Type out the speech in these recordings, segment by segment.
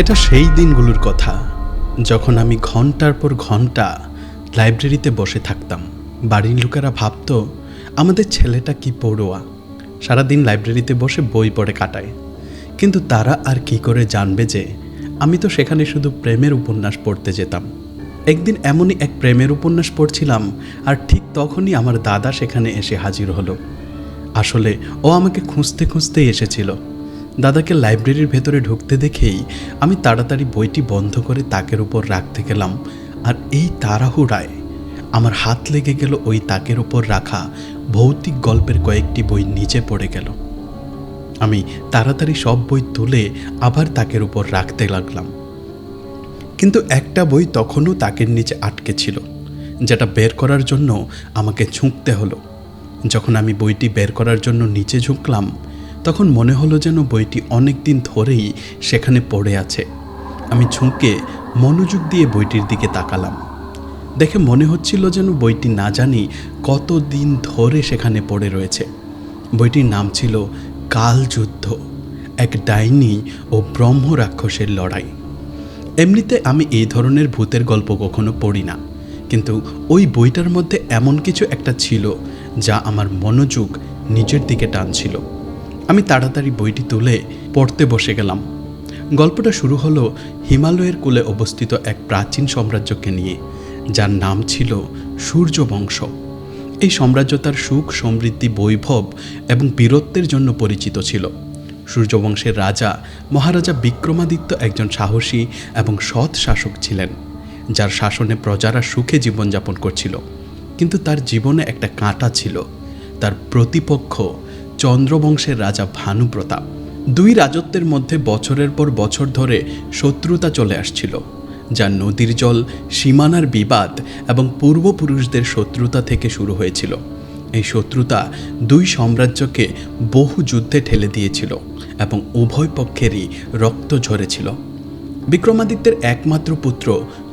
এটা সেই দিনগুলোর কথা যখন আমি ঘন্টার পর ঘন্টা লাইব্রেরিতে বসে থাকতাম। বাড়ির লোকেরা ভাবত আমাদের ছেলেটা কি পড়ুয়া, সারাদিন লাইব্রেরিতে বসে বই পড়ে কাটায়। কিন্তু তারা আর কি করে জানবে যে আমি তো সেখানে শুধু প্রেমের উপন্যাস পড়তে যেতাম। একদিন এমনই এক প্রেমের উপন্যাস পড়ছিলাম, আর ঠিক তখনই আমার দাদা সেখানে এসে হাজির হলো। আসলে ও আমাকে খুঁজতে খুঁজতেই এসেছিল। দাদাকে লাইব্রেরির ভেতরে ঢুকতে দেখেই আমি তাড়াতাড়ি বইটি বন্ধ করে তাকের উপর রাখতে গেলাম, আর এই তাড়াহুড়ায় আমার হাত লেগে গেল ওই তাকের উপর রাখা ভৌতিক গল্পের কয়েকটি বই নিচে পড়ে গেল। আমি তাড়াতাড়ি সব বই তুলে আবার তাকের উপর রাখতে লাগলাম, কিন্তু একটা বই তখনও তাকের নিচে আটকে ছিল, যেটা বের করার জন্য আমাকে ঝুঁকতে হলো। যখন আমি বইটি বের করার জন্য নিচে ঝুঁকলাম, তখন মনে হলো যেন বইটি অনেক দিন ধরেই সেখানে পড়ে আছে। আমি ঝুঁকে মনোযোগ দিয়ে বইটির দিকে তাকালাম। দেখে মনে হচ্ছিল যেন বইটি না জানি কতদিন ধরে সেখানে পড়ে রয়েছে। বইটির নাম ছিল কালযুদ্ধ, এক ডাইনি ও ব্রহ্ম রাক্ষসের লড়াই। এমনিতে আমি এই ধরনের ভূতের গল্প কখনো পড়ি না, কিন্তু ওই বইটার মধ্যে এমন কিছু একটা ছিল যা আমার মনোযোগ নিজের দিকে টানছিল। আমি তাড়াতাড়ি বইটি তুলে পড়তে বসে গেলাম। গল্পটা শুরু হলো হিমালয়ের কোলে অবস্থিত এক প্রাচীন সাম্রাজ্যকে নিয়ে, যার নাম ছিল সূর্যবংশ। এই সাম্রাজ্য তার সুখ, সমৃদ্ধি, বৈভব এবং বীরত্বের জন্য পরিচিত ছিল। সূর্যবংশের রাজা মহারাজা বিক্রমাদিত্য একজন সাহসী এবং সৎ শাসক ছিলেন, যার শাসনে প্রজারা সুখে জীবনযাপন করছিল। কিন্তু তার জীবনে একটা কাঁটা ছিল, তার প্রতিপক্ষ চন্দ্রবংশের রাজা ভানুপ্রতাপ। দুই রাজত্বের মধ্যে বছরের পর বছর ধরে শত্রুতা চলে আসছিল, যা নদীর জল, সীমানার বিবাদ এবং পূর্বপুরুষদের শত্রুতা থেকে শুরু হয়েছিল। এই শত্রুতা দুই সাম্রাজ্যকে বহু যুদ্ধে ঠেলে দিয়েছিল এবং উভয় পক্ষেরই রক্ত ঝরেছিল। বিক্রমাদিত্যের একমাত্র পুত্র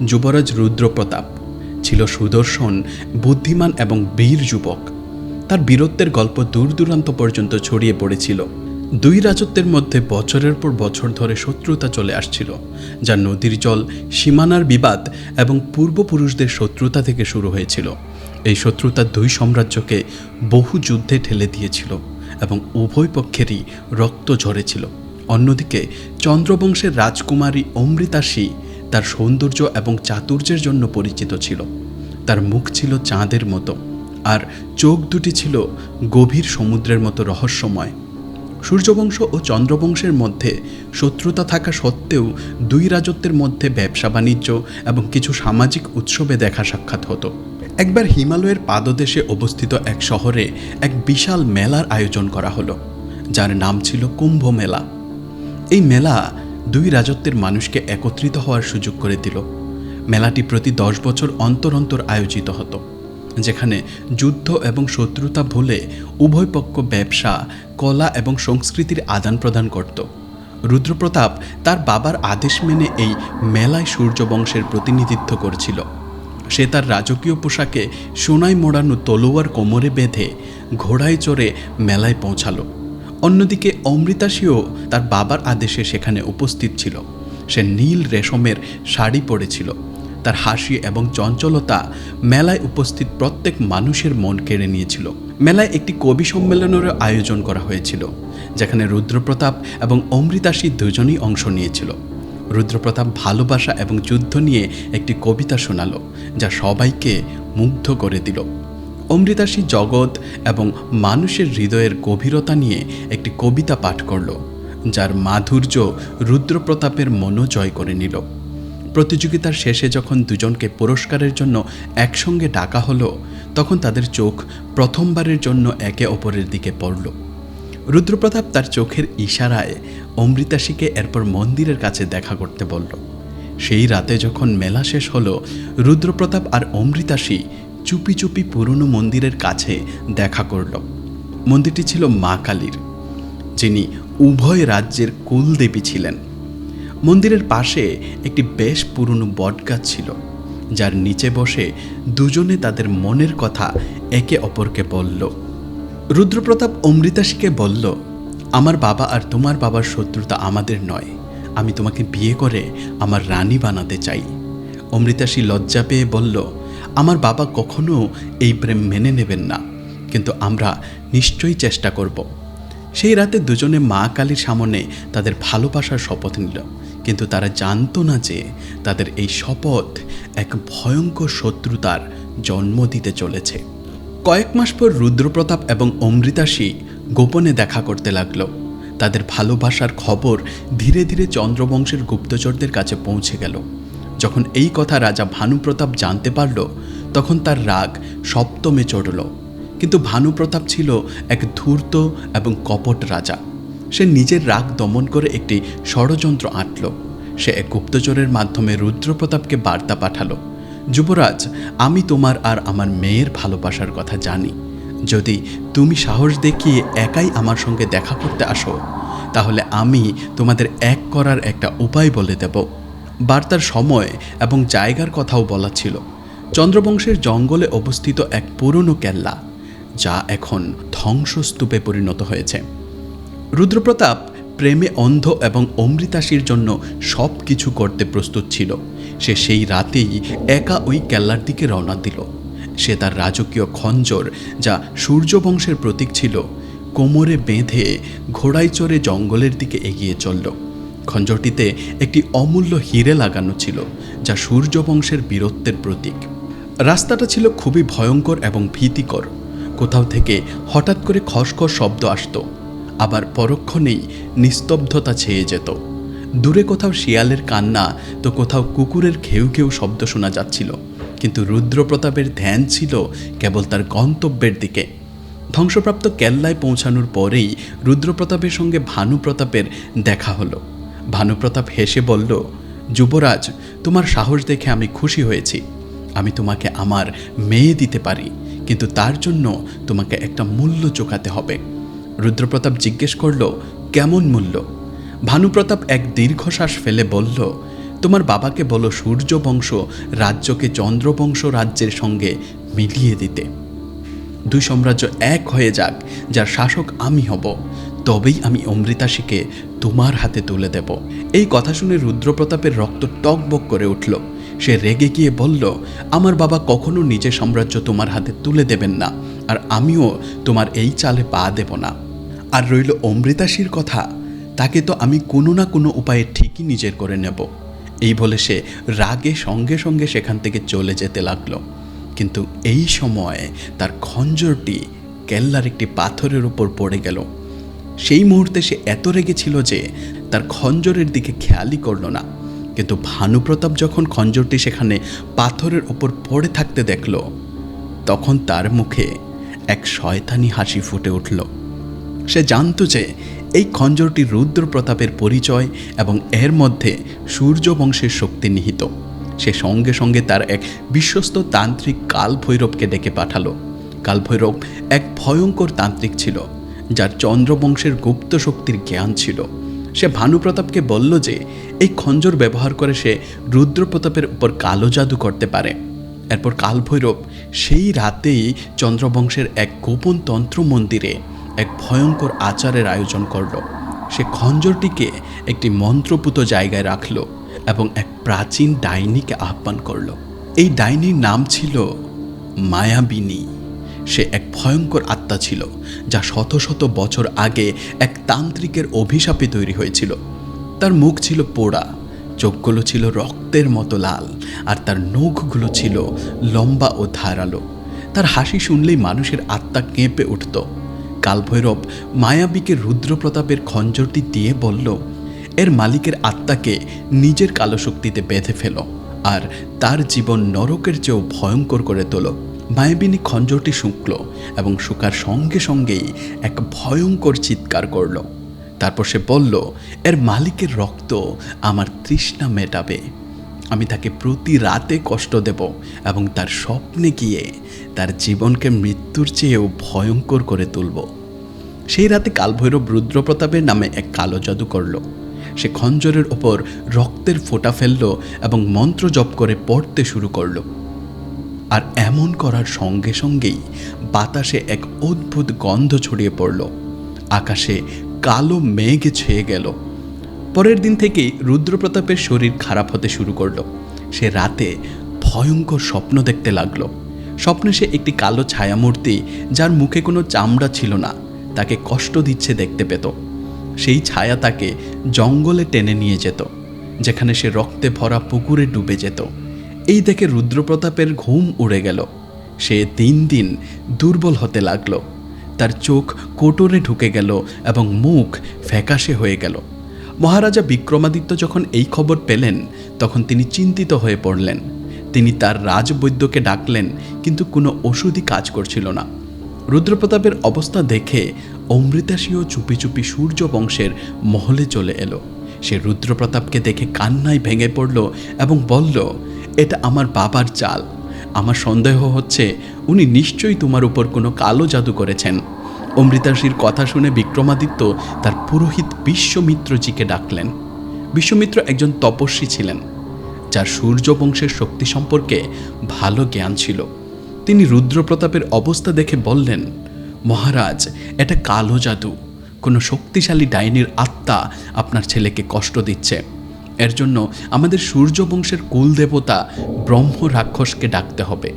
যুবরাজ রুদ্রপ্রতাপ ছিল সুদর্শন, বুদ্ধিমান এবং বীর যুবক। তার বীরত্বের গল্প দূর দূরান্ত পর্যন্ত ছড়িয়ে পড়েছিল। দুই রাজত্বের মধ্যে বছরের পর বছর ধরে শত্রুতা চলে আসছিল, যা নদীর জল, সীমানার বিবাদ এবং পূর্বপুরুষদের শত্রুতা থেকে শুরু হয়েছিল। এই শত্রুতা দুই সাম্রাজ্যকে বহু যুদ্ধে ঠেলে দিয়েছিল এবং উভয় পক্ষেরই রক্ত ঝরেছিল। অন্যদিকে চন্দ্রবংশের রাজকুমারী অমৃতাসী তার সৌন্দর্য এবং চাতুর্যের জন্য পরিচিত ছিল। তার মুখ ছিল চাঁদের মতো, আর চোখ দুটি ছিল গভীর সমুদ্রের মতো রহস্যময়। সূর্যবংশ ও চন্দ্রবংশের মধ্যে শত্রুতা থাকা সত্ত্বেও দুই রাজত্বের মধ্যে ব্যবসা বাণিজ্য এবং কিছু সামাজিক উৎসবে দেখা সাক্ষাৎ হতো। একবার হিমালয়ের পাদদেশে অবস্থিত এক শহরে এক বিশাল মেলার আয়োজন করা হলো, যার নাম ছিল কুম্ভ মেলা। এই মেলা দুই রাজত্বের মানুষকে একত্রিত হওয়ার সুযোগ করে দিল। মেলাটি প্রতি 10 বছর অন্তর অন্তর আয়োজিত হতো, যেখানে যুদ্ধ এবং শত্রুতা ভুলে উভয় পক্ষ ব্যবসা, কলা এবং সংস্কৃতির আদান প্রদান করত। রুদ্রপ্রতাপ তার বাবার আদেশ মেনে এই মেলায় সূর্যবংশের প্রতিনিধিত্ব করছিল। সে তার রাজকীয় পোশাকে সোনায় মোড়ানো তলোয়ার কোমরে বেঁধে ঘোড়ায় চড়ে মেলায় পৌঁছালো। অন্যদিকে অমৃতাসীও তার বাবার আদেশে সেখানে উপস্থিত ছিল। সে নীল রেশমের শাড়ি পরেছিল। তার হাসি এবং চঞ্চলতা মেলায় উপস্থিত প্রত্যেক মানুষের মন কেড়ে নিয়েছিল। মেলায় একটি কবি সম্মেলনেরও আয়োজন করা হয়েছিল, যেখানে রুদ্রপ্রতাপ এবং অমৃতাসী দুজনই অংশ নিয়েছিল। রুদ্রপ্রতাপ ভালোবাসা এবং যুদ্ধ নিয়ে একটি কবিতা শোনালো, যা সবাইকে মুগ্ধ করে দিল। অমৃতাসী জগৎ এবং মানুষের হৃদয়ের গভীরতা নিয়ে একটি কবিতা পাঠ করল, যার মাধুর্য রুদ্রপ্রতাপের মনও জয় করে নিল। প্রতিযোগিতার শেষে যখন দুজনকে পুরস্কারের জন্য একসঙ্গে ডাকা হলো, তখন তাদের চোখ প্রথমবারের জন্য একে অপরের দিকে পড়ল। রুদ্রপ্রতাপ তার চোখের ইশারায় অমৃতাসীকে এরপর মন্দিরের কাছে দেখা করতে বলল। সেই রাতে যখন মেলা শেষ হলো, রুদ্রপ্রতাপ আর অমৃতাসী চুপি চুপি পুরনো মন্দিরের কাছে দেখা করল। মন্দিরটি ছিল মা কালীর, যিনি উভয় রাজ্যের কুলদেবী ছিলেন। মন্দিরের পাশে একটি বেশ পুরনো বটগাছ ছিল, যার নিচে বসে দুজনে তাদের মনের কথা একে অপরকে বলল। রুদ্রপ্রতাপ অমৃতাসীকে বলল, আমার বাবা আর তোমার বাবার শত্রুতা আমাদের নয়, আমি তোমাকে বিয়ে করে আমার রানী বানাতে চাই। অমৃতাশী লজ্জা পেয়ে বলল, আমার বাবা কখনো এই প্রেম মেনে নেবেন না, কিন্তু আমরা নিশ্চয়ই চেষ্টা করব। সেই রাতে দুজনে মা কালীর সামনে তাদের ভালোবাসার শপথ নিল, কিন্তু তারা জানতো না যে তাদের এই শপথ এক ভয়ঙ্কর শত্রুতার জন্ম দিতে চলেছে। কয়েক মাস পর রুদ্রপ্রতাপ এবং অমৃতাশী গোপনে দেখা করতে লাগলো। তাদের ভালোবাসার খবর ধীরে ধীরে চন্দ্রবংশের গুপ্তচরদের কাছে পৌঁছে গেল। যখন এই কথা রাজা ভানুপ্রতাপ জানতে পারল, তখন তার রাগ সপ্তমে চড়ল। কিন্তু ভানুপ্রতাপ ছিল এক ধূর্ত এবং কপট রাজা। সে নিজের রাগ দমন করে একটি ষড়যন্ত্র আঁটল। সে এক গুপ্তচরের মাধ্যমে রুদ্রপ্রতাপকে বার্তা পাঠালো, যুবরাজ, আমি তোমার আর আমার মেয়ের ভালোবাসার কথা জানি। যদি তুমি সাহস দেখিয়ে একাই আমার সঙ্গে দেখা করতে আসো, তাহলে আমি তোমাদের এক করার একটা উপায় বলে দেব। বার্তার সময় এবং জায়গার কথাও বলা ছিল। চন্দ্রবংশের জঙ্গলে অবস্থিত এক পুরনো কেল্লা, যা এখন ধ্বংসস্তূপে পরিণত হয়েছে। রুদ্রপ্রতাপ প্রেমে অন্ধ এবং অমৃতাশীর জন্য সব কিছু করতে প্রস্তুত ছিল। সে সেই রাতেই একা ওই কেল্লার দিকে রওনা দিল। সে তার রাজকীয় খঞ্জর, যা সূর্যবংশের প্রতীক ছিল, কোমরে বেঁধে ঘোড়ায় চড়ে জঙ্গলের দিকে এগিয়ে চলল। খঞ্জরটিতে একটি অমূল্য হিরে লাগানো ছিল, যা সূর্যবংশের বীরত্বের প্রতীক। রাস্তাটা ছিল খুবই ভয়ঙ্কর এবং ভীতিকর। কোথাও থেকে হঠাৎ করে খসখস শব্দ আসত, আবার পরক্ষণেই নিস্তব্ধতা ছেয়ে যেত। দূরে কোথাও শিয়ালের কান্না, তো কোথাও কুকুরের ঘেউ ঘেউ শব্দ শোনা যাচ্ছিল। কিন্তু রুদ্রপ্রতাপের ধ্যান ছিল কেবল তার গন্তব্যের দিকে। ধ্বংসপ্রাপ্ত কেল্লায় পৌঁছানোর পরেই রুদ্রপ্রতাপের সঙ্গে ভানুপ্রতাপের দেখা হলো। ভানুপ্রতাপ হেসে বলল, যুবরাজ, তোমার সাহস দেখে আমি খুশি হয়েছি। আমি তোমাকে আমার মেয়ে দিতে পারি, কিন্তু তার জন্য তোমাকে একটা মূল্য চোকাতে হবে। রুদ্রপ্রতাপ জিজ্ঞেস করল, কেমন মূল্য? ভানুপ্রতাপ এক দীর্ঘশ্বাস ফেলে বলল, তোমার বাবাকে বলো সূর্যবংশ রাজ্যকে চন্দ্রবংশ রাজ্যের সঙ্গে মিলিয়ে দিতে। দুই সাম্রাজ্য এক হয়ে যাক, যার শাসক আমি হব, তবেই আমি অমৃতাশীকে তোমার হাতে তুলে দেব। এই কথা শুনে রুদ্রপ্রতাপের রক্ত টকবক করে উঠল। সে রেগে গিয়ে বলল, আমার বাবা কখনো নিজের সাম্রাজ্য তোমার হাতে তুলে দেবেন না, আর আমিও তোমার এই চালে পা দেব না। আর রইল অমৃতাশীর কথা, তাকে তো আমি কোনো না কোনো উপায়ে ঠিকই নিজের করে নেব। এই বলে সে রাগে সঙ্গে সঙ্গে সেখান থেকে চলে যেতে লাগলো। কিন্তু এই সময় তার খঞ্জরটি কেল্লার একটি পাথরের উপর পড়ে গেল। সেই মুহূর্তে সে এত রেগেছিল যে তার খঞ্জরের দিকে খেয়ালই করল না। কিন্তু ভানুপ্রতাপ যখন খঞ্জরটি সেখানে পাথরের উপর পড়ে থাকতে দেখল, তখন তার মুখে এক শয়তানি হাসি ফুটে উঠল। সে জানত যে এই খঞ্জরটি রুদ্রপ্রতাপের পরিচয় এবং এর মধ্যে সূর্যবংশের শক্তি নিহিত। সে সঙ্গে সঙ্গে তার এক বিশ্বস্ত তান্ত্রিক কালভৈরবকে ডেকে পাঠালো। কালভৈরব এক ভয়ঙ্কর তান্ত্রিক ছিল, যার চন্দ্রবংশের গুপ্ত শক্তির জ্ঞান ছিল। সে ভানুপ্রতাপকে বলল যে এই খঞ্জর ব্যবহার করে সে রুদ্রপ্রতাপের উপর কালো জাদু করতে পারে। এরপর কালভৈরব সেই রাতেই চন্দ্রবংশের এক গোপন তন্ত্র মন্দিরে এক ভয়ঙ্কর আচারের আয়োজন করল। সে খঞ্জরটিকে একটি মন্ত্রপুত জায়গায় রাখল এবং এক প্রাচীন ডাইনিকে আহ্বান করল। এই ডাইনির নাম ছিল মায়াবিনী। সে এক ভয়ঙ্কর আত্মা ছিল, যা শত শত বছর আগে এক তান্ত্রিকের অভিশাপে তৈরি হয়েছিল। তার মুখ ছিল পোড়া, চোখগুলো ছিল রক্তের মতো লাল, আর তার নখগুলো ছিল লম্বা ও ধারালো। তার হাসি শুনলেই মানুষের আত্মা কেঁপে উঠত। কালভৈরব মায়াবীকে রুদ্রপ্রতাপের খঞ্জরটি দিয়ে বলল, এর মালিকের আত্মাকে নিজের কালো শক্তিতে বেঁধে ফেল, আর তার জীবন নরকের চেয়েও ভয়ঙ্কর করে তোলো। মায়াবিনী খঞ্জরটি শুঁকল এবং শুকার সঙ্গে সঙ্গেই এক ভয়ঙ্কর চিৎকার করল। তারপর সে বলল, এর মালিকের রক্ত আমার তৃষ্ণা মেটাবে। আমি তাকে প্রতি রাতে কষ্ট দেব এবং তার স্বপ্নে গিয়ে তার জীবনকে মৃত্যুর চেয়েও ভয়ঙ্কর করে তুলব। সেই রাতে কালভৈরব রুদ্রপ্রতাপের নামে এক কালো জাদু করল। সে খঞ্জরের ওপর রক্তের ফোঁটা ফেলল এবং মন্ত্র জপ করে পড়তে শুরু করল। আর এমন করার সঙ্গে সঙ্গেই বাতাসে এক অদ্ভুত গন্ধ ছড়িয়ে পড়ল। আকাশে কালো মেঘ ছেয়ে গেল। পরের দিন থেকেই রুদ্রপ্রতাপের শরীর খারাপ হতে শুরু করলো। সে রাতে ভয়ঙ্কর স্বপ্ন দেখতে লাগলো। স্বপ্নে সে একটি কালো ছায়ামূর্তি, যার মুখে কোনো চামড়া ছিল না, তাকে কষ্ট দিচ্ছে দেখতে পেত। সেই ছায়া তাকে জঙ্গলে টেনে নিয়ে যেত, যেখানে সে রক্তে ভরা পুকুরে ডুবে যেত। এই দেখে রুদ্রপ্রতাপের ঘুম উড়ে গেল। সে দিন দিন দুর্বল হতে লাগলো। তার চোখ কোটরে ঢুকে গেল এবং মুখ ফ্যাকাশে হয়ে গেল। মহারাজা বিক্রমাদিত্য যখন এই খবর পেলেন, তখন তিনি চিন্তিত হয়ে পড়লেন। তিনি তার রাজবৈদ্যকে ডাকলেন, কিন্তু কোনো ওষুধই কাজ করছিল না। রুদ্রপ্রতাপের অবস্থা দেখে অমৃতাসীও চুপি চুপি সূর্য বংশের মহলে চলে এলো। সে রুদ্রপ্রতাপকে দেখে কান্নায় ভেঙে পড়ল এবং বলল, এটা আমার বাবার চাল। আমার সন্দেহ হচ্ছে উনি নিশ্চয়ই তোমার উপর কোনো কালো জাদু করেছেন। অমৃতাসীর কথা শুনে বিক্রমাদিত্য তার পুরোহিত বিশ্বমিত্রজিকে ডাকলেন। বিশ্বমিত্র একজন তপস্বী ছিলেন, যার সূর্য বংশের শক্তি সম্পর্কে ভালো জ্ঞান ছিল। তিনি রুদ্রপ্রতাপের অবস্থা দেখে বললেন, মহারাজ, এটা কালো জাদু। কোনো শক্তিশালী ডাইনির আত্মা আপনার ছেলেকে কষ্ট দিচ্ছে। এর জন্য আমাদের সূর্য বংশের কুলদেবতা ব্রহ্ম রাক্ষসকে ডাকতে হবে।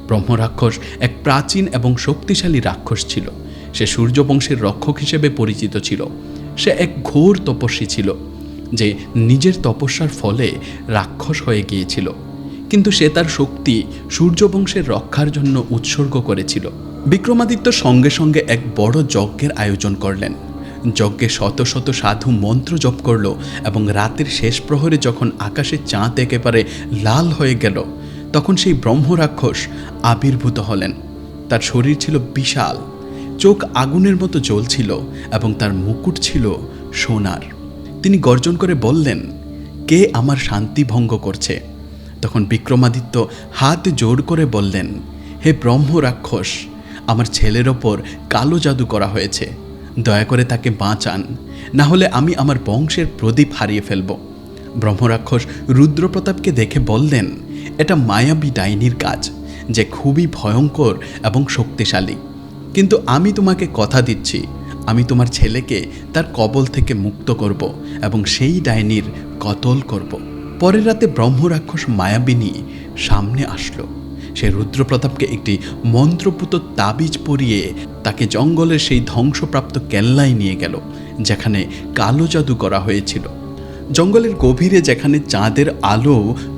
ব্রহ্ম রাক্ষস এক প্রাচীন এবং শক্তিশালী রাক্ষস ছিল। সে সূর্য বংশের রক্ষক হিসেবে পরিচিত ছিল। সে এক ঘোর তপস্বী ছিল, যে নিজের তপস্যার ফলে রাক্ষস হয়ে গিয়েছিল, কিন্তু সে তার শক্তি সূর্য বংশের রক্ষার জন্য উৎসর্গ করেছিল। বিক্রমাদিত্য সঙ্গে সঙ্গে এক বড় যজ্ঞের আয়োজন করলেন। যজ্ঞে শত শত সাধু মন্ত্র জপ করল এবং রাতের শেষ প্রহরে যখন আকাশে চাঁদ একেবারে লাল হয়ে গেল, তখন সেই ব্রহ্ম রাক্ষস আবির্ভূত হলেন। তার শরীর ছিল বিশাল, চোখ আগুনের মতো জ্বলছিল এবং তার মুকুট ছিল সোনার। তিনি গর্জন করে বললেন, কে আমার শান্তি ভঙ্গ করছে? তখন বিক্রমাদিত্য হাত জোর করে বললেন, হে ব্রহ্ম রাক্ষস, আমার ছেলের ওপর কালো জাদু করা হয়েছে। দয়া করে তাকে বাঁচান, না হলে আমি আমার বংশের প্রদীপ হারিয়ে ফেলব। ব্রহ্মরাক্ষস রুদ্রপ্রতাপকে দেখে বললেন, এটা মায়াবী ডাইনির কাজ, যে খুবই ভয়ঙ্কর এবং শক্তিশালী। কিন্তু আমি তোমাকে কথা দিচ্ছি, আমি তোমার ছেলেকে তার কবল থেকে মুক্ত করব এবং সেই ডাইনির কতল করব। পরের রাতে ব্রহ্মরাক্ষস মায়াবিনী সামনে আসলো। সে রুদ্রপ্রতাপকে একটি মন্ত্রপুত তাবিজ পরিয়ে তাকে জঙ্গলের সেই ধ্বংসপ্রাপ্ত কেল্লায় নিয়ে গেল, যেখানে কালো জাদু করা হয়েছিল। জঙ্গলের গভীরে যেখানে চাঁদের আলো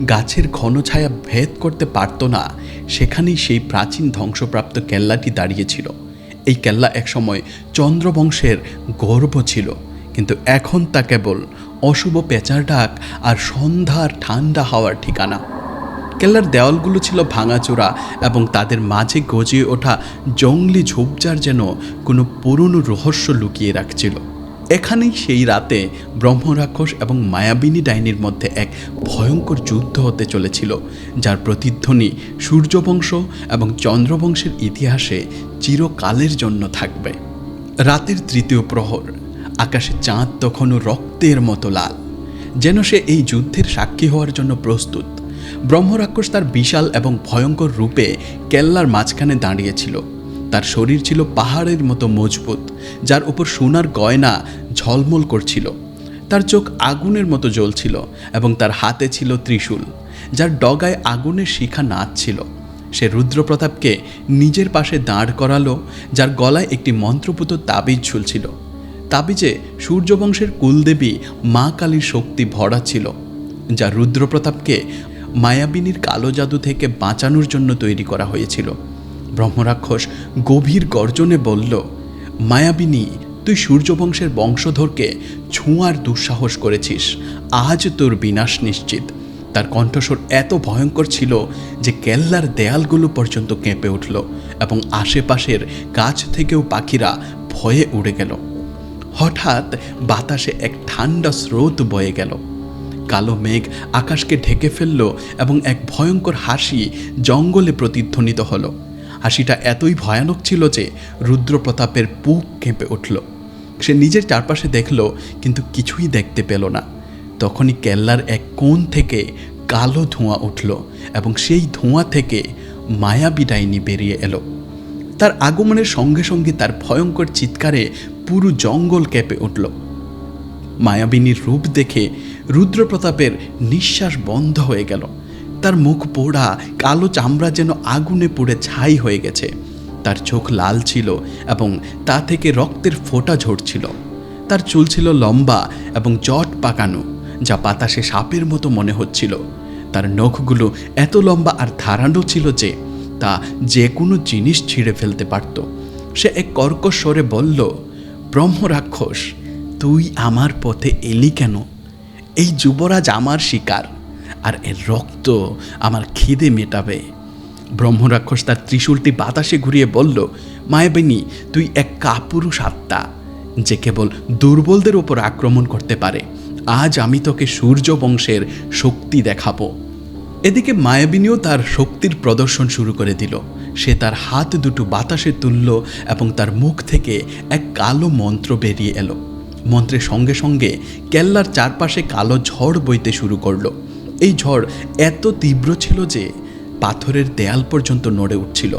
গাছের ঘন ছায়া ভেদ করতে পারত না, সেখানেই সেই প্রাচীন ধ্বংসপ্রাপ্ত কেল্লাটি দাঁড়িয়েছিল। এই কেল্লা একসময় চন্দ্রবংশের গর্ব ছিল, কিন্তু এখন তা কেবল অশুভ পেঁচার ডাক আর সন্ধ্যার ঠান্ডা হাওয়ার ঠিকানা। কেল্লার দেওয়ালগুলো ছিল ভাঙাচোরা এবং তাদের মাঝে গজিয়ে ওঠা জঙ্গলি ঝোপঝাড় যেন কোনো পুরনো রহস্য লুকিয়ে রাখছিল। এখানেই সেই রাতে ব্রহ্মরাক্ষস এবং মায়াবিনী ডাইনির মধ্যে এক ভয়ঙ্কর যুদ্ধ হতে চলেছিল, যার প্রতিধ্বনি সূর্যবংশ এবং চন্দ্রবংশের ইতিহাসে চিরকালের জন্য থাকবে। রাতের তৃতীয় প্রহর, আকাশে চাঁদ তখনও রক্তের মতো লাল, যেন সে এই যুদ্ধের সাক্ষী হওয়ার জন্য প্রস্তুত। ব্রহ্মরাক্ষস তার বিশাল এবং ভয়ঙ্কর রূপে কেল্লার মাঝখানে দাঁড়িয়েছিল। তার শরীর ছিল পাহাড়ের মতো মজবুত, যার উপর সোনার গয়না ঝলমল করছিল। তার চোখ আগুনের মতো জ্বলছিল এবং তার হাতে ছিল ত্রিশূল, যার ডগায় আগুনের শিখা নাচছিল। সে রুদ্রপ্রতাপকে নিজের পাশে দাঁড় করালো, যার গলায় একটি মন্ত্রপুত তাবিজ ঝুলছিল। তাবিজে সূর্যবংশের কুলদেবী মা কালীর শক্তি ভরা ছিল, যা রুদ্রপ্রতাপকে মায়াবিনীর কালো জাদু থেকে বাঁচানোর জন্য তৈরি করা হয়েছিল। ব্রহ্মরাক্ষস গভীর গর্জনে বলল, মায়াবিনী, তুই সূর্যবংশের বংশধরকে ছোঁয়ার দুঃসাহস করেছিস, আজ তোর বিনাশ নিশ্চিত। তার কণ্ঠস্বর এত ভয়ঙ্কর ছিল যে কেল্লার দেয়ালগুলো পর্যন্ত কেঁপে উঠল এবং আশেপাশের গাছ থেকেও পাখিরা ভয়ে উড়ে গেল। হঠাৎ বাতাসে এক ঠান্ডা স্রোত বয়ে গেল। কালো মেঘ আকাশকে ঢেকে ফেলল এবং এক ভয়ঙ্কর হাসি জঙ্গলে প্রতিধ্বনিত হলো। হাসিটা এতই ভয়ানক ছিল যে রুদ্রপ্রতাপের বুক কেঁপে উঠল। সে নিজের চারপাশে দেখল, কিন্তু কিছুই দেখতে পেল না। তখনই কেল্লার এক কোণ থেকে কালো ধোঁয়া উঠল এবং সেই ধোঁয়া থেকে মায়াবী ডাইনি বেরিয়ে এলো। তার আগমনের সঙ্গে সঙ্গে তার ভয়ঙ্কর চিৎকারে পুরো জঙ্গল কেঁপে উঠল। মায়াবিনীর রূপ দেখে রুদ্রপ্রতাপের নিঃশ্বাস বন্ধ হয়ে গেল। তার মুখ পোড়া, কালো চামড়া যেন আগুনে পুড়ে ছাই হয়ে গেছে। তার চোখ লাল ছিল এবং তা থেকে রক্তের ফোঁটা ঝরছিল। তার চুল ছিল লম্বা এবং জট পাকানো, যা বাতাসে সাপের মতো মনে হচ্ছিল। তার নখগুলো এত লম্বা আর ধারালো ছিল যে তা যে কোনো জিনিস ছিঁড়ে ফেলতে পারত। সে এক কর্কশ স্বরে বলল, ব্রহ্মরাক্ষস, তুই আমার পথে এলি কেন? এই যুবরাজ আমার শিকার, আর এর রক্ত আমার খিদে মেটাবে। ব্রহ্মরাক্ষস তার ত্রিশূলটি বাতাসে ঘুরিয়ে বলল, মায়াবিনী, তুই এক কাপুরুষ আত্মা যে কেবল দুর্বলদের ওপর আক্রমণ করতে পারে। আজ আমি তোকে সূর্য বংশের শক্তি দেখাবো। এদিকে মায়াবিনীও তার শক্তির প্রদর্শন শুরু করে দিল। সে তার হাত দুটো বাতাসে তুলল এবং তার মুখ থেকে এক কালো মন্ত্র বেরিয়ে এলো। মন্ত্রের সঙ্গে সঙ্গে কেল্লার চারপাশে কালো ঝড় বইতে শুরু করলো। এই ঝড় এত তীব্র ছিল যে পাথরের দেয়াল পর্যন্ত নড়ে উঠছিল।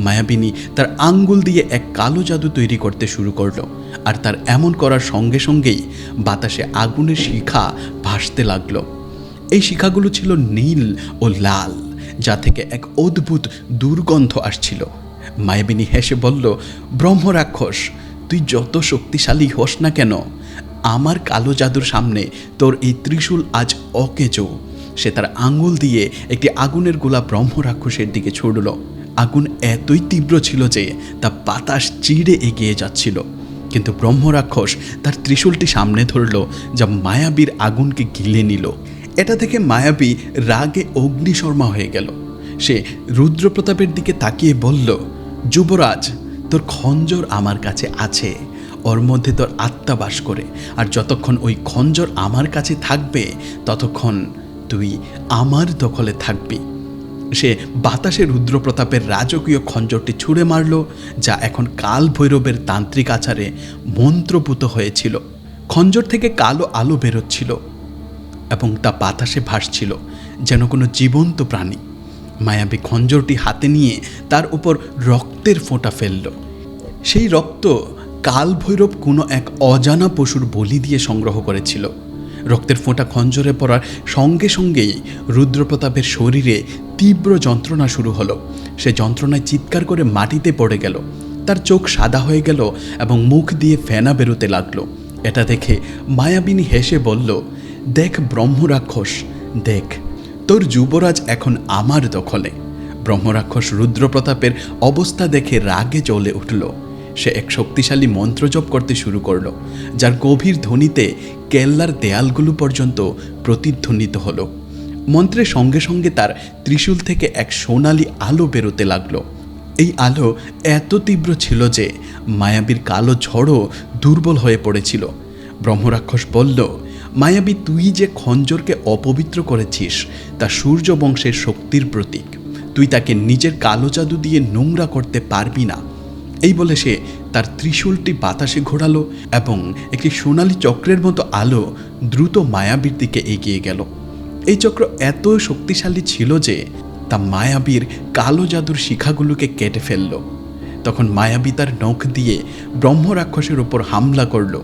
মায়াবিনী তার আঙ্গুল দিয়ে এক কালো জাদু তৈরি করতে শুরু করলো, আর তার এমন করার সঙ্গে সঙ্গেই বাতাসে আগুনের শিখা ভাসতে লাগলো। এই শিখাগুলো ছিল নীল ও লাল, যা থেকে এক অদ্ভুত দুর্গন্ধ আসছিল। মায়াবিনী হেসে বলল, ব্রহ্মরাক্ষস, তুই যত শক্তিশালী হোস না কেন, আমার কালো জাদুর সামনে তোর এই ত্রিশূল আজ অকেজো। সে তার আঙুল দিয়ে একটি আগুনের গোলা ব্রহ্মরাক্ষসের দিকে ছুড়ল। আগুন এতই তীব্র ছিল যে তা বাতাস চিড়ে এগিয়ে যাচ্ছিল, কিন্তু ব্রহ্মরাক্ষস তার ত্রিশূলটি সামনে ধরল, যা মায়াবীর আগুনকে গিলে নিল। এটা থেকে মায়াবী রাগে অগ্নিশর্মা হয়ে গেল। সে রুদ্রপ্রতাপের দিকে তাকিয়ে বলল, যুবরাজ, তোর খঞ্জর আমার কাছে আছে, ওর মধ্যে তোর আত্মা বাস করে, আর যতক্ষণ ওই খঞ্জর আমার কাছে থাকবে ততক্ষণ তুই আমার দখলে থাকবি। সে বাতাসে রুদ্রপ্রতাপের রাজকীয় খঞ্জরটি ছুঁড়ে মারল, যা এখন কাল ভৈরবের তান্ত্রিক আচারে মন্ত্রপুত হয়েছিল। খঞ্জর থেকে কালো আলো বেরোচ্ছিল এবং তা বাতাসে ভাসছিল যেন কোনো জীবন্ত প্রাণী। মায়াবী খঞ্জরটি হাতে নিয়ে তার উপর রক্তের ফোঁটা ফেলল। সেই রক্ত কাল ভৈরব কোনো এক অজানা পশুর বলি দিয়ে সংগ্রহ করেছিল। রক্তের ফোঁটা খঞ্জরে পড়ার সঙ্গে সঙ্গেই রুদ্রপ্রতাপের শরীরে তীব্র যন্ত্রণা শুরু হলো। সে যন্ত্রণায় চিৎকার করে মাটিতে পড়ে গেল। তার চোখ সাদা হয়ে গেল এবং মুখ দিয়ে ফেনা বেরোতে লাগলো। এটা দেখে মায়াবিনী হেসে বলল, দেখ ব্রহ্মরাক্ষস, দেখ, তোর যুবরাজ এখন আমার দখলে। ব্রহ্মরাক্ষস রুদ্রপ্রতাপের অবস্থা দেখে রাগে জ্বলে উঠল। সে এক শক্তিশালী মন্ত্র জপ করতে শুরু করলো, যার গভীর ধ্বনিতে কেল্লার দেয়ালগুলো পর্যন্ত প্রতিধ্বনিত হলো। মন্ত্রের সঙ্গে সঙ্গে তার ত্রিশূল থেকে এক সোনালি আলো বেরোতে লাগলো। এই আলো এত তীব্র ছিল যে মায়াবীর কালো ঝড়ও দুর্বল হয়ে পড়েছিল। ব্রহ্মরাক্ষস বলল, মায়াবী, তুই যে খঞ্জরকে অপবিত্র করেছিস তা সূর্য বংশের শক্তির প্রতীক। তুই তাকে নিজের কালো জাদু দিয়ে নোংরা করতে পারবি না। এই বলে সে তার ত্রিশূলটি বাতাসে ঘোরালো এবং একটি সোনালি চক্রের মতো আলো দ্রুত মায়াবীর দিকে এগিয়ে গেল। এই চক্র এত শক্তিশালী ছিল যে তা মায়াবীর কালো জাদুর শিখাগুলোকে কেটে ফেলল। তখন মায়াবী তার নখ দিয়ে ব্রহ্মরাক্ষসের ওপর হামলা করল।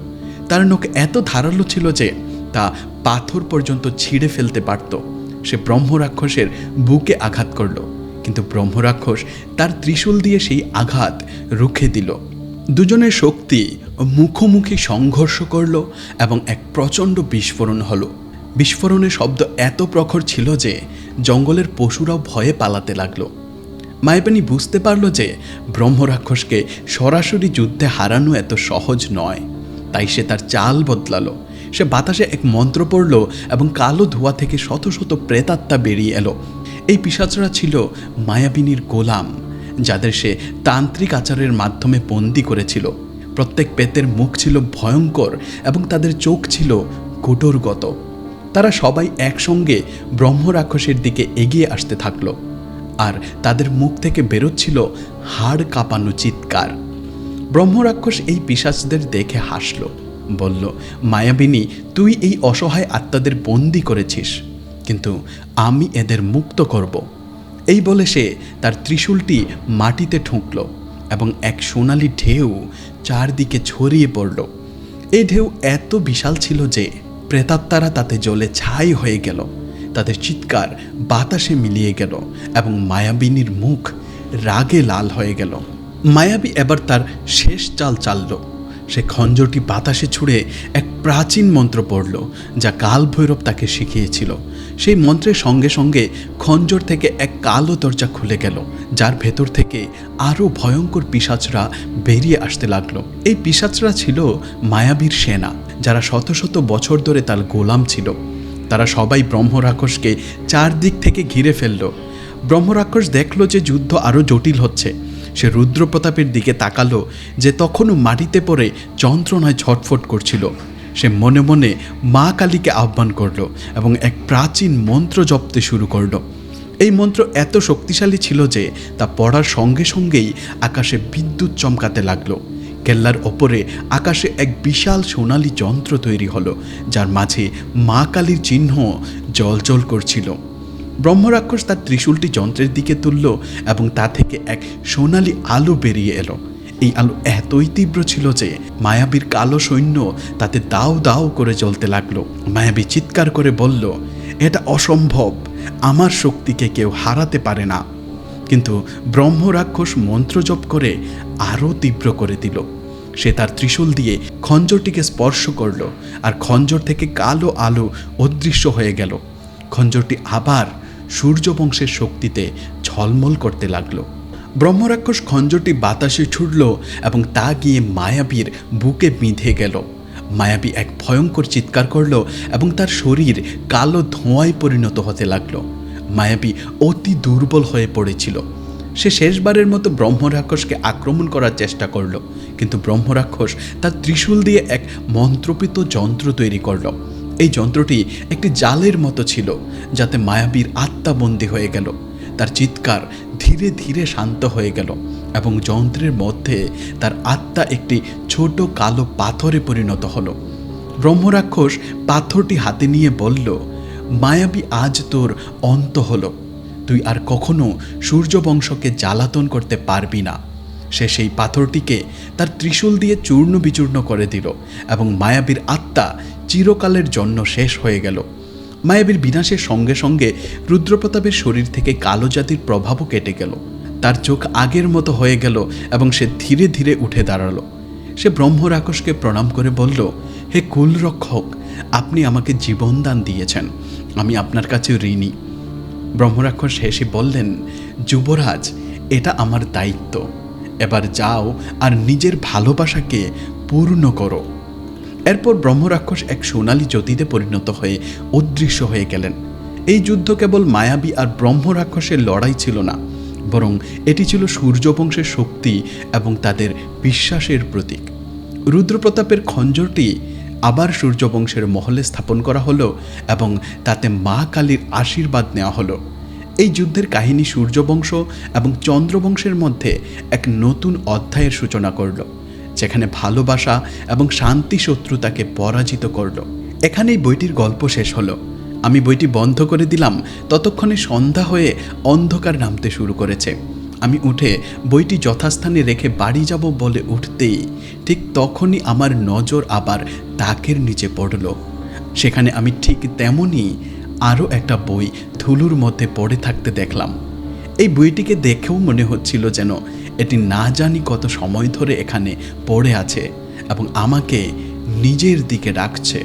তার নখ এত ধারালো ছিল যে তা পাথর পর্যন্ত ছিঁড়ে ফেলতে পারত। সে ব্রহ্মরাক্ষসের বুকে আঘাত করল, কিন্তু ব্রহ্মরাক্ষস তার ত্রিশূল দিয়ে সেই আঘাত রুখে দিল। দুজনের শক্তি মুখোমুখি সংঘর্ষ করল এবং এক প্রচণ্ড বিস্ফোরণ হলো। বিস্ফোরণের শব্দ এত প্রখর ছিল যে জঙ্গলের পশুরাও ভয়ে পালাতে লাগলো। মায়াবিনী বুঝতে পারল যে ব্রহ্মরাক্ষসকে সরাসরি যুদ্ধে হারানো এত সহজ নয়। তাই সে তার চাল বদলালো। সে বাতাসে এক মন্ত্র পড়ল এবং কালো ধোঁয়া থেকে শত শত প্রেতাত্মা বেরিয়ে এলো। এই পিশাচরা ছিল মায়াবিনীর গোলাম, যাদের সে তান্ত্রিক আচারের মাধ্যমে বন্দি করেছিল। প্রত্যেক প্রেতের মুখ ছিল ভয়ঙ্কর এবং তাদের চোখ ছিল কুটোরগত। তারা সবাই একসঙ্গে ব্রহ্মরাক্ষসের দিকে এগিয়ে আসতে থাকলো, আর তাদের মুখ থেকে বেরোচ্ছিল হাড় কাঁপানো চিৎকার। ব্রহ্মরাক্ষস এই পিশাচদের দেখে হাসল, বলল, মায়াবিনী, তুই এই অসহায় আত্মাদের বন্দি করেছিস, কিন্তু আমি এদের মুক্ত করব। এই বলে সে তার ত্রিশূলটি মাটিতে ঠুকল এবং এক সোনালি ঢেউ চারদিকে ছড়িয়ে পড়ল। এই ঢেউ এত বিশাল ছিল যে প্রেতাত্মারা তাতে জ্বলে ছাই হয়ে গেল। তাদের চিৎকার বাতাসে মিলিয়ে গেল এবং মায়াবিনীর মুখ রাগে লাল হয়ে গেল। মায়াবী এবার তার শেষ চাল চালল। সে খঞ্জরটি বাতাসে ছুঁড়ে এক প্রাচীন মন্ত্র পড়ল, যা কালভৈরব তাকে শিখিয়েছিল। সেই মন্ত্রের সঙ্গে সঙ্গে খঞ্জর থেকে এক কালো দরজা খুলে গেল, যার ভেতর থেকে আরও ভয়ঙ্কর পিশাচরা বেরিয়ে আসতে লাগলো। এই পিশাচরা ছিল মায়াবীর সেনা, যারা শত শত বছর ধরে তার গোলাম ছিল। তারা সবাই ব্রহ্মরাক্ষসকে চারদিক থেকে ঘিরে ফেলল। ব্রহ্মরাক্ষস দেখল যে যুদ্ধ আরও জটিল হচ্ছে। সে রুদ্রপ্রতাপের দিকে তাকালো, যে তখনও মাটিতে পড়ে যন্ত্রণায় ছটফট করছিল। সে মনে মনে মা কালীকে আহ্বান করল এবং এক প্রাচীন মন্ত্র জপতে শুরু করল। এই মন্ত্র এত শক্তিশালী ছিল যে তা পড়ার সঙ্গে সঙ্গেই আকাশে বিদ্যুৎ চমকাতে লাগলো। কেল্লার ওপরে আকাশে এক বিশাল সোনালী যন্ত্র তৈরি হলো, যার মাঝে মা কালীর চিহ্ন জ্বলজ্বল করছিল। ব্রহ্মরাক্ষস তার ত্রিশূলটি যন্ত্রের দিকে তুলল এবং তা থেকে এক সোনালী আলো বেরিয়ে এলো। এই আলো এতই তীব্র ছিল যে মায়াবীর কালো সৈন্য তাতে দাও দাও করে জ্বলতে লাগলো। মায়াবী চিৎকার করে বলল, এটা অসম্ভব, আমার শক্তিকে কেউ হারাতে পারে না। কিন্তু ব্রহ্মরাক্ষস মন্ত্র জপ করে আরও তীব্র করে দিল। সে তার ত্রিশূল দিয়ে খঞ্জরটিকে স্পর্শ করল, আর খঞ্জর থেকে কালো আলো অদৃশ্য হয়ে গেল। খঞ্জরটি আবার সূর্যবংশের শক্তিতে ঝলমল করতে লাগলো। ব্রহ্মরাক্ষস খঞ্জরটি বাতাসে ছুড়ল এবং তা গিয়ে মায়াবীর বুকে বিঁধে গেল। মায়াবী এক ভয়ঙ্কর চিৎকার করল এবং তার শরীর কালো ধোঁয়ায় পরিণত হতে লাগলো। মায়াবী অতি দুর্বল হয়ে পড়েছিল। সে শেষবারের মতো ব্রহ্মরাক্ষসকে আক্রমণ করার চেষ্টা করল, কিন্তু ব্রহ্মরাক্ষস তার ত্রিশূল দিয়ে এক মন্ত্রপিত যন্ত্র তৈরি করল। এই যন্ত্রটি একটি জালের মতো ছিল, যাতে মায়াবীর আত্মা বন্দী হয়ে গেল। তার চিৎকার ধীরে ধীরে শান্ত হয়ে গেল এবং যন্ত্রের মধ্যে তার আত্মা একটি ছোট কালো পাথরে পরিণত হলো। ব্রহ্মরাক্ষস পাথরটি হাতে নিয়ে বলল, মায়াবী, আজ তোর অন্ত হলো। তুই আর কখনো সূর্যবংশকে জ্বালাতন করতে পারবি না। সে সেই পাথরটিকে তার ত্রিশূল দিয়ে চূর্ণ বিচূর্ণ করে দিল এবং মায়াবীর আত্মা চিরকালের জন্য শেষ হয়ে গেল। মায়াবীর বিনাশের সঙ্গে সঙ্গে রুদ্রপ্রতাপের শরীর থেকে কালো জাতির প্রভাবও কেটে গেল। তার চোখ আগের মতো হয়ে গেল এবং সে ধীরে ধীরে উঠে দাঁড়ালো। সে ব্রহ্মরাক্ষসকে প্রণাম করে বলল, হে কুলরক্ষক, আপনি আমাকে জীবনদান দিয়েছেন, আমি আপনার কাছে ঋণী। ব্রহ্মরাক্ষস হেসে বললেন, যুবরাজ, এটা আমার দায়িত্ব। এবার যাও আর নিজের ভালোবাসাকে পূর্ণ করো। এরপর ব্রহ্মরাক্ষস এক সোনালী জ্যোতিতে পরিণত হয়ে অদৃশ্য হয়ে গেলেন। এই যুদ্ধ কেবল মায়াবী আর ব্রহ্মরাক্ষসের লড়াই ছিল না, বরং এটি ছিল সূর্যবংশের শক্তি এবং তাদের বিশ্বাসের প্রতীক। রুদ্রপ্রতাপের খঞ্জরটি আবার সূর্যবংশের মহলে স্থাপন করা হলো এবং তাতে মা কালীর আশীর্বাদ নেওয়া হলো। এই যুদ্ধের কাহিনী সূর্যবংশ এবং চন্দ্রবংশের মধ্যে এক নতুন অধ্যায়ের সূচনা করল, যেখানে ভালোবাসা এবং শান্তি শত্রুতাকে পরাজিত করল। এখানেই বইটির গল্প শেষ হলো। আমি বইটি বন্ধ করে দিলাম, ততক্ষণে সন্ধ্যা হয়ে অন্ধকার নামতে শুরু করেছে। আমি উঠে বইটি যথাস্থানে রেখে বাড়ি যাব বলে উঠতেই ঠিক তখনই আমার নজর আবার তাকের নিচে পড়ল। সেখানে আমি ঠিক তেমনই আরও একটা বই ধুলোর মধ্যে পড়ে থাকতে দেখলাম। এই বইটিকে দেখেও মনে হচ্ছিল যেন এটি না জানি কত সময় ধরে এখানে পড়ে আছে এবং আমাকে নিজের দিকে ডাকছে।